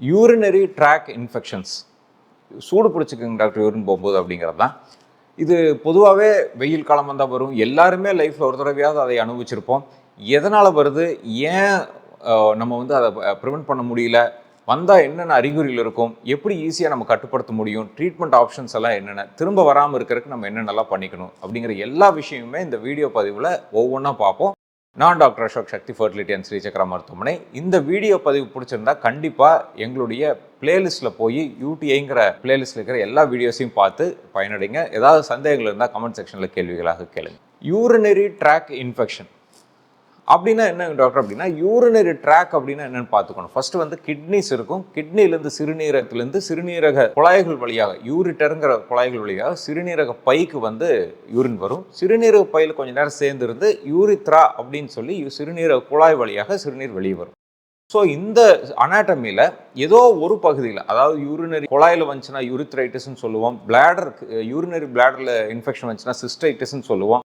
Urinary tract infections சூடு பிடிச்சிக்குங்க doctor urine போகும்போது அப்படிங்கிறது தான். இது பொதுவாகவே வெயில் காலம் வந்தால் வரும். எல்லாருமே லைஃப்பில் ஒரு தடவையாவது அதை அனுபவிச்சிருப்போம். எதனால் வருது, ஏன் நம்ம வந்து அதை ப்ரிவெண்ட் பண்ண முடியல, வந்தால் என்னென்ன அறிகுறிகள் இருக்கும், எப்படி ஈஸியாக நம்ம கட்டுப்படுத்த முடியும், ட்ரீட்மெண்ட் ஆப்ஷன்ஸ் எல்லாம் என்னென்ன, திரும்ப வராமல் இருக்கிறதுக்கு நம்ம என்னென்னலாம் பண்ணிக்கணும் அப்படிங்கிற எல்லா விஷயமுமே இந்த வீடியோ பதிவில் ஒவ்வொன்றா பார்ப்போம். நான் doctor Ashok, Shakti fertility and Srichakra மருத்துவமனை. இந்த வீடியோ பதிவு பிடிச்சிருந்தா கண்டிப்பாக எங்களுடைய பிளேலிஸ்ட்டில் போய் யூடிஐங்கிற பிளேலிஸ்ட்டில் இருக்கிற எல்லா வீடியோஸையும் பார்த்து பயனடைங்க. ஏதாவது சந்தேகங்கள் இருந்தால் கமெண்ட் செக்ஷனில் கேள்விகளாக கேளுங்க. யூரினரி ட்ராக் இன்ஃபெக்ஷன் அப்படின்னா என்ன டாக்டர் அப்படின்னா, யூரினரி ட்ராக் அப்படின்னா என்னன்னு பார்த்துக்கணும். ஃபர்ஸ்ட் வந்து கிட்னிஸ் இருக்கும். கிட்னிலேருந்து சிறுநீரக குழாய்கள் வழியாக, யூரிட்டருங்கிற குழாய்கள் வழியாக சிறுநீரக பைக்கு வந்து யூரின் வரும். சிறுநீரக பையில் கொஞ்சம் நேரம் சேர்ந்துருந்து யூரித்ரா அப்படின்னு சொல்லி சிறுநீரக குழாய் வழியாக சிறுநீர் வெளியே வரும். ஸோ இந்த அனாட்டமியில் ஏதோ ஒரு பகுதியில், அதாவது யூரினரி குழாயில் வந்துச்சுன்னா யூரித்ரைட்டிஸ்ன்னு சொல்லுவோம், யூரினரி பிளாடரில் இன்ஃபெக்ஷன் வந்துச்சுன்னா சிஸ்டைட்டிஸ்ன்னு சொல்லுவோம்,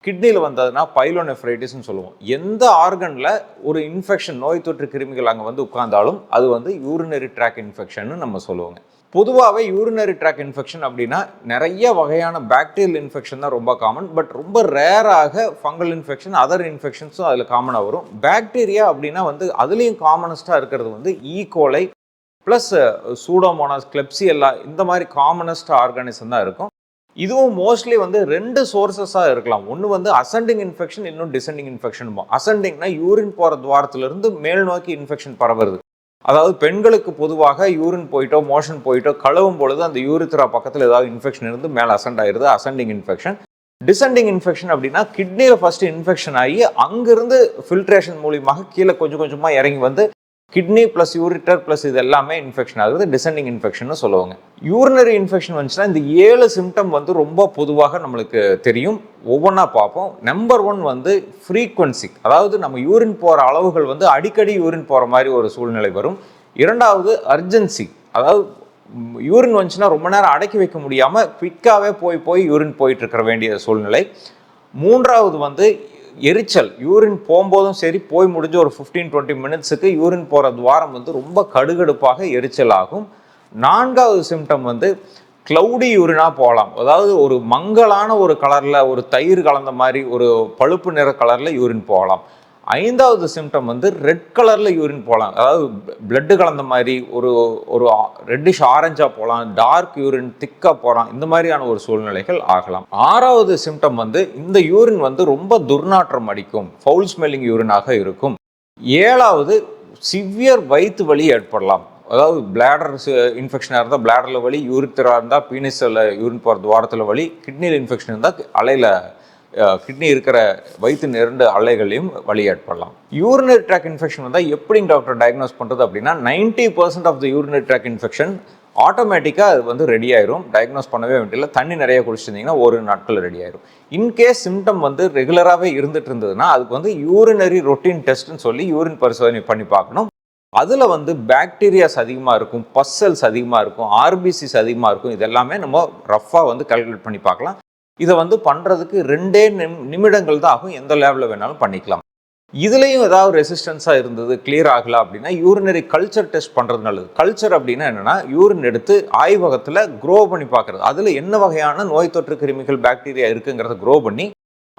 கிட்னியில் வந்ததுன்னா பைலோனெஃப்ரைட்டிஸ்ன்னு சொல்லுவோம். எந்த ஆர்கனில் ஒரு இன்ஃபெக்ஷன், நோய் தொற்று கிருமிகள் அங்கே வந்து உட்கார்ந்தாலும் அது வந்து யூரினரி ட்ராக் இன்ஃபெக்ஷன் நம்ம சொல்லுவோங்க. பொதுவாகவே யூரினரி ட்ராக் இன்ஃபெக்ஷன் அப்படின்னா நிறைய வகையான பாக்டீரியல் இன்ஃபெக்ஷன் தான் ரொம்ப காமன். பட் ரொம்ப ரேராக ஃபங்கல் இன்ஃபெக்ஷன், அதர் இன்ஃபெக்ஷன்ஸும் அதில் காமனாக வரும். பாக்டீரியா அப்படின்னா வந்து அதுலேயும் காமனஸ்ட்டாக இருக்கிறது வந்து ஈகோலை ப்ளஸ் சூடோமோனாஸ், கிளெப்சியல்லா, இந்த மாதிரி காமனஸ்ட் ஆர்கானிசம் தான் இருக்கும். இதுவும் மோஸ்ட்லி வந்து ரெண்டு சோர்ஸஸாக இருக்கலாம். ஒன்று வந்து அசெண்டிங் இன்ஃபெக்ஷன், இன்னும் டிசெண்டிங் இன்ஃபெக்ஷன். அசெண்டிங்னா யூரின் போகிற துவாரத்திலிருந்து மேல் நோக்கி இன்ஃபெக்ஷன் பரவுறது. அதாவது பெண்களுக்கு பொதுவாக யூரின் போயிட்டோ மோஷன் போயிட்டோ கழுவும் பொழுது அந்த யூரித்ரா பக்கத்தில் ஏதாவது இன்ஃபெக்ஷன் இருந்து மேலே அசெண்ட் ஆயிடுது, அசெண்டிங் இன்ஃபெக்ஷன். டிசெண்டிங் இன்ஃபெக்ஷன் அப்படின்னா கிட்னியில் ஃபர்ஸ்ட் இன்ஃபெக்ஷன் ஆகி அங்கிருந்து ஃபில்ட்ரேஷன் மூலியமாக கீழே கொஞ்சம் கொஞ்சமாக இறங்கி வந்து கிட்னி ப்ளஸ் யூரிட்டர் ப்ளஸ் இது எல்லாமே இன்ஃபெக்ஷன் ஆகுது, டிசெண்டிங் இன்ஃபெக்ஷன் சொல்லுவாங்க. யூரினரி இன்ஃபெக்ஷன் வந்துச்சுன்னா இந்த 7 சிம்டம் வந்து ரொம்ப பொதுவாக நம்மளுக்கு தெரியும். ஒவ்வொன்றா பார்ப்போம். நம்பர் 1 வந்து ஃப்ரீக்வன்சி, அதாவது நம்ம யூரின் போகிற அளவுகள் வந்து அடிக்கடி யூரின் போகிற மாதிரி ஒரு சூழ்நிலை வரும். இரண்டாவது அர்ஜென்சி, அதாவது யூரின் வந்துச்சுன்னா ரொம்ப நேரம் அடக்கி வைக்க முடியாமல் குவிக்காகவே போய் யூரின் போயிட்டு இருக்கிற வேண்டிய சூழ்நிலை. மூன்றாவது வந்து எரிச்சல், யூரின் போகும்போதும் சரி போய் முடிஞ்ச ஒரு 15-20 மினிட்ஸுக்கு யூரின் போகிற துவாரம் வந்து ரொம்ப கடுகடுப்பாக எரிச்சல் ஆகும். நான்காவது சிம்டம் வந்து க்ளவுடி யூரினாக போகலாம், அதாவது ஒரு மங்கலான ஒரு கலரில், ஒரு தயிர் கலந்த மாதிரி ஒரு பழுப்பு நிற கலரில் யூரின் போகலாம். ஐந்தாவது சிம்டம் வந்து ரெட் கலரில் யூரின் போகலாம், அதாவது பிளட்டு கலந்த மாதிரி ஒரு ரெட்டிஷ் ஆரஞ்சாக போகலாம், டார்க் யூரின் திக்காக போகலாம், இந்த மாதிரியான ஒரு சூழ்நிலைகள் ஆகலாம். ஆறாவது சிம்டம் வந்து இந்த யூரின் வந்து ரொம்ப துர்நாற்றம் அடிக்கும், ஃபவுல் ஸ்மெல்லிங் யூரினாக இருக்கும். ஏழாவது சிவியர் வயிற்று வலி ஏற்படலாம், அதாவது பிளாடர் இன்ஃபெக்ஷனாக இருந்தால் பிளாடரில் வலி, யூரித்ரா இருந்தால் பீனிஸில் யூரின் போகிற துவாரத்தில் வலி, கிட்னியில் இன்ஃபெக்ஷன் இருந்தால் அலையில் கிட்னி இருக்கிற வயிற்று 2 அலைகளையும் வலி ஏற்படலாம். யூரினரி ட்ராக் இன்ஃபெக்ஷன் வந்தால் எப்படி டாக்டர் டயக்னோஸ் பண்ணுறது அப்படின்னா, 90% of the urinary tract infection ஆட்டோமேட்டிக்காக அது வந்து ரெடி ஆயிரும். டயக்னோஸ் பண்ணவே வேண்டியதில்லை. தண்ணி நிறைய குடிச்சிருந்தீங்கன்னா ஒரு நாட்கள் ரெடி ஆயிரும். இன்கேஸ் சிம்டம் வந்து ரெகுலராகவே இருந்துட்டு இருந்ததுன்னா அதுக்கு வந்து யூரினரி ரொட்டீன் டெஸ்ட்னு சொல்லி யூரின் பரிசோதனை பண்ணி பார்க்கணும். அதில் வந்து பாக்டீரியாஸ் அதிகமாக இருக்கும், பஸ்ஸல்ஸ் அதிகமாக இருக்கும், ஆர்பிசிஸ் அதிகமாக இருக்கும். இதெல்லாமே நம்ம ரஃபாக வந்து கால்குலேட் பண்ணி பார்க்கலாம். இதை வந்து பண்ணுறதுக்கு 2 நிமிடங்கள் தான் ஆகும். எந்த லேபில் வேணாலும் பண்ணிக்கலாம். இதுலேயும் ஏதாவது ரெசிஸ்டன்ஸாக இருந்தது, கிளியர் ஆகலாம் அப்படின்னா யூரினரி கல்ச்சர் டெஸ்ட் பண்ணுறது நல்லது. கல்ச்சர் அப்படின்னா என்னென்னா, யூரின் எடுத்து ஆய்வகத்தில் க்ரோ பண்ணி பார்க்குறது. அதில் என்ன வகையான நோய் தொற்று கிருமிகள் பாக்டீரியா இருக்குங்கிறத க்ரோ பண்ணி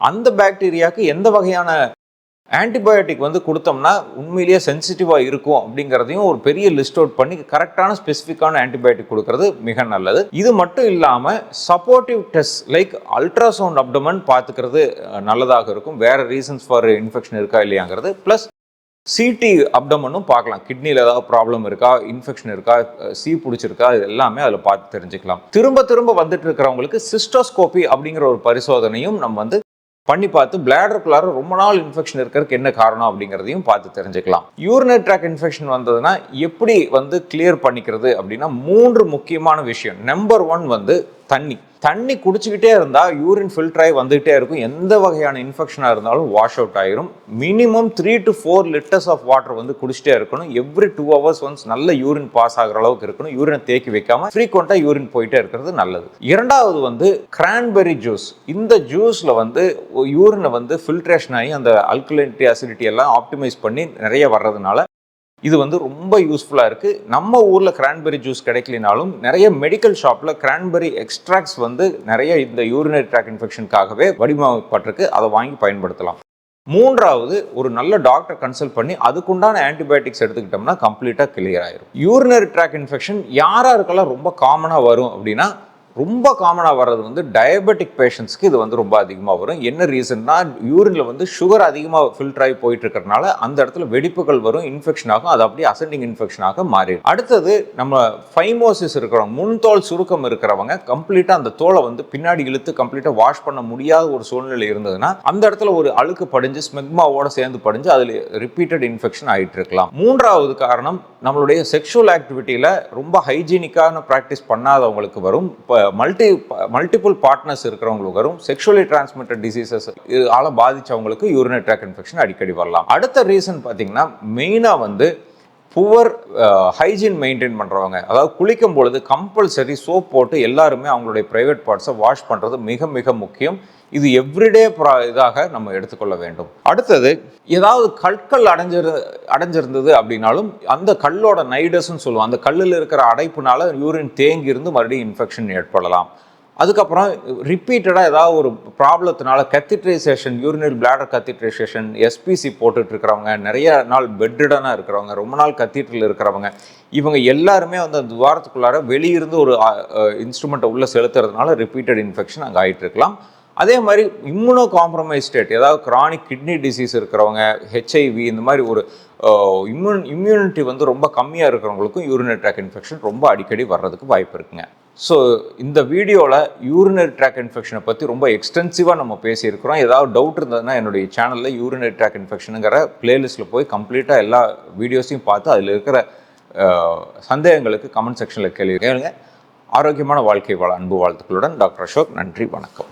அந்த பாக்டீரியாவுக்கு எந்த வகையான ஆன்டிபயோட்டிக் வந்து கொடுத்தோம்னா உண்மையிலேயே சென்சிட்டிவாக இருக்கும் அப்படிங்கிறதையும் ஒரு பெரிய லிஸ்ட் அவுட் பண்ணி கரெக்டான ஸ்பெசிஃபிக்கான ஆன்டிபயோட்டிக் கொடுக்கறது மிக நல்லது. இது மட்டும் இல்லாமல் supportive test like ultrasound abdomen பார்த்துக்கிறது நல்லதாக இருக்கும். வேறு ரீசன்ஸ் ஃபார் இன்ஃபெக்ஷன் இருக்கா இல்லையாங்கிறது. ப்ளஸ் சிடி அப்டமனும் பார்க்கலாம். கிட்னியில் ஏதாவது ப்ராப்ளம் இருக்கா, இன்ஃபெக்ஷன் இருக்கா, பிடிச்சிருக்கா, இது எல்லாமே அதில் பார்த்து தெரிஞ்சுக்கலாம். திரும்ப திரும்ப வந்துட்டு இருக்கிறவங்களுக்கு சிஸ்டோஸ்கோபி அப்படிங்கிற ஒரு பரிசோதனையும் நம்ம வந்து பண்ணி பார்த்து பிளாடருக்குள்ளார ரொம்ப நாள் இன்ஃபெக்ஷன் இருக்கிறதுக்கு என்ன காரணம் அப்படிங்கிறதையும் பார்த்து தெரிஞ்சுக்கலாம். யூரினரி ட்ராக் இன்ஃபெக்ஷன் வந்ததுன்னா எப்படி வந்து கிளியர் பண்ணிக்கிறது அப்படின்னா 3 முக்கியமான விஷயம். நம்பர் 1 வந்து தண்ணி குடிச்சுக்கிட்டே இருந்தால் யூரின் ஃபில்டர் ஆகி வந்துகிட்டே இருக்கும். எந்த வகையான இன்ஃபெக்ஷனாக இருந்தாலும் வாஷ் அவுட் ஆயிரும். Minimum 3 to 4 litres of water வந்து குடிச்சிட்டே இருக்கணும். எவ்ரி 2 hours ஒன்ஸ் நல்ல யூரின் பாஸ் ஆகிற அளவுக்கு இருக்கணும். யூரினை தேக்கி வைக்காம ஃப்ரீக்வெண்ட்டாக யூரின் போயிட்டே இருக்கிறது நல்லது. இரண்டாவது வந்து கிரான்பெரி ஜூஸ். இந்த ஜூஸில் வந்து யூரினை வந்து ஃபில்ட்ரேஷன் ஆகி அந்த அல்கலைனிட்டி அசிடிட்டி எல்லாம் ஆப்டிமைஸ் பண்ணி நிறைய வர்றதுனால இது வந்து ரொம்ப யூஸ்ஃபுல்லாக இருக்குது. நம்ம ஊரில் கிரான்பெரி ஜூஸ் கிடைக்கலினாலும் நிறைய மெடிக்கல் ஷாப்பில் கிரான்பெரி எக்ஸ்ட்ராக்ட்ஸ் வந்து நிறைய இந்த யூரினரி ட்ராக் இன்ஃபெக்ஷனுக்காகவே வடிவமைக்கப்பட்டிருக்கு. அதை வாங்கி பயன்படுத்தலாம். மூன்றாவது, ஒரு நல்ல டாக்டர் கன்சல்ட் பண்ணி அதுக்குண்டான ஆன்டிபயோட்டிக்ஸ் எடுத்துக்கிட்டோம்னா கம்ப்ளீட்டாக கிளியர் ஆயிரும். யூரினரி ட்ராக் இன்ஃபெக்ஷன் யாராருக்கெல்லாம் ரொம்ப காமனாக வரும் அப்படின்னா, ரொம்ப காமனாக வர்றது வந்து டயபெட்டிக் பேஷண்ட்ஸ்க்கு இது வந்து ரொம்ப அதிகமாக வரும். என்ன ரீசன்னா, யூரினில் வந்து சுகர் அதிகமாக ஃபில்டர் ஆகி போயிட்டு இருக்கிறதுனால அந்த இடத்துல வெடிப்புகள் வரும், இன்ஃபெக்ஷன் ஆகும், அது அப்படியே அசெண்டிங் இன்ஃபெக்ஷனாக மாறிடும். அடுத்தது, நம்ம ஃபைமோசிஸ் இருக்கிறவங்க, முன்தோல் சுருக்கம் இருக்கிறவங்க கம்ப்ளீட்டாக அந்த தோலை வந்து பின்னாடி இழுத்து கம்ப்ளீட்டாக வாஷ் பண்ண முடியாத ஒரு சூழ்நிலை இருந்ததுன்னா அந்த இடத்துல ஒரு அழுக்கு படிஞ்சு ஸ்மெக்மாவோட சேர்ந்து படிஞ்சு அதில் ரிப்பீட்டட் இன்ஃபெக்ஷன் ஆகிட்டு இருக்கலாம். மூன்றாவது காரணம், நம்மளுடைய செக்ஷுவல் ஆக்டிவிட்டியில் ரொம்ப ஹைஜீனிக்கான ப்ராக்டிஸ் பண்ணாதவங்களுக்கு வரும். மல்டிபிள் பார்ட்னர்ஸ் இருக்கிறவங்களுக்கு வரும். செக்ஷுவலி டிரான்ஸ்மிட்டட் டிசீசஸ் ஆல பாதிச்சவங்களுக்கு யூரினரி ட்ராக் இன்ஃபெக்ஷன் அடிக்கடி வரலாம். அடுத்த ரீசன் பார்த்தீங்கன்னா, மெயினாக வந்து புவர் ஹைஜீன் மெயின்டைன் பண்ணுறவங்க, அதாவது குளிக்கும் பொழுது கம்பல்சரி சோப் போட்டு எல்லாருமே அவங்களுடைய ப்ரைவேட் பார்ட்ஸை வாஷ் பண்ணுறது மிக மிக முக்கியம். இது எவ்ரிடே இதாக நம்ம எடுத்துக்கொள்ள வேண்டும். அடுத்தது, ஏதாவது கற்கள் அடைஞ்சிருந்தது அப்படின்னாலும் அந்த கல்லோட நைடஸ்ன்னு சொல்லுவோம், அந்த கல்லில் இருக்கிற அடைப்புனால யூரின் தேங்கி இருந்து மறுபடியும் இன்ஃபெக்ஷன் ஏற்படலாம். அதுக்கப்புறம் ரிப்பீட்டடாக ஏதாவது ஒரு ப்ராப்ளத்தினால கத்திட்ரைசேஷன், யூரினரி பிளாடர் கத்திட்ரைசேஷன், எஸ்பிசி போட்டுட்டு இருக்கிறவங்க, நிறைய நாள் பெட்ரிடனாக இருக்கிறவங்க, ரொம்ப நாள் கத்தீட்ரில் இருக்கிறவங்க, இவங்க எல்லாருமே வந்து அந்த துவாரத்துக்குள்ளார வெளியிருந்து ஒரு இன்ஸ்ட்ருமெண்ட்டை உள்ளே செலுத்துறதுனால ரிப்பீட்டட் இன்ஃபெக்ஷன் அங்கே ஆகிட்டு இருக்கலாம். அதே மாதிரி இம்யூனோ காம்ப்ரமைஸ் ஸ்டேட், ஏதாவது கிரானிக் கிட்னி டிசீஸ் இருக்கிறவங்க, ஹெச்ஐவி, இந்த மாதிரி ஒரு இம்யூனிட்டி வந்து ரொம்ப கம்மியாக இருக்கிறவங்களுக்கும் யூரினரி ட்ராக் இன்ஃபெக்ஷன் ரொம்ப அடிக்கடி வர்றதுக்கு வாய்ப்பு இருக்குங்க. ஸோ இந்த வீடியோவில் யூரினரி ட்ராக் இன்ஃபெக்ஷனை பற்றி ரொம்ப எக்ஸ்டென்சிவாக நம்ம பேசியிருக்கிறோம். ஏதாவது டவுட் இருந்ததுன்னா என்னுடைய சேனலில் யூரினரி ட்ராக் இன்ஃபெக்ஷனுங்கிற பிளேலிஸ்ட்டில் போய் கம்ப்ளீட்டாக எல்லா வீடியோஸையும் பார்த்து அதில் இருக்கிற சந்தேகங்களுக்கு கமெண்ட் செக்ஷனில் கேளுங்க. ஆரோக்கியமான வாழ்க்கை வாழ அன்பு வாழ்த்துக்களுடன் டாக்டர் அசோக். நன்றி, வணக்கம்.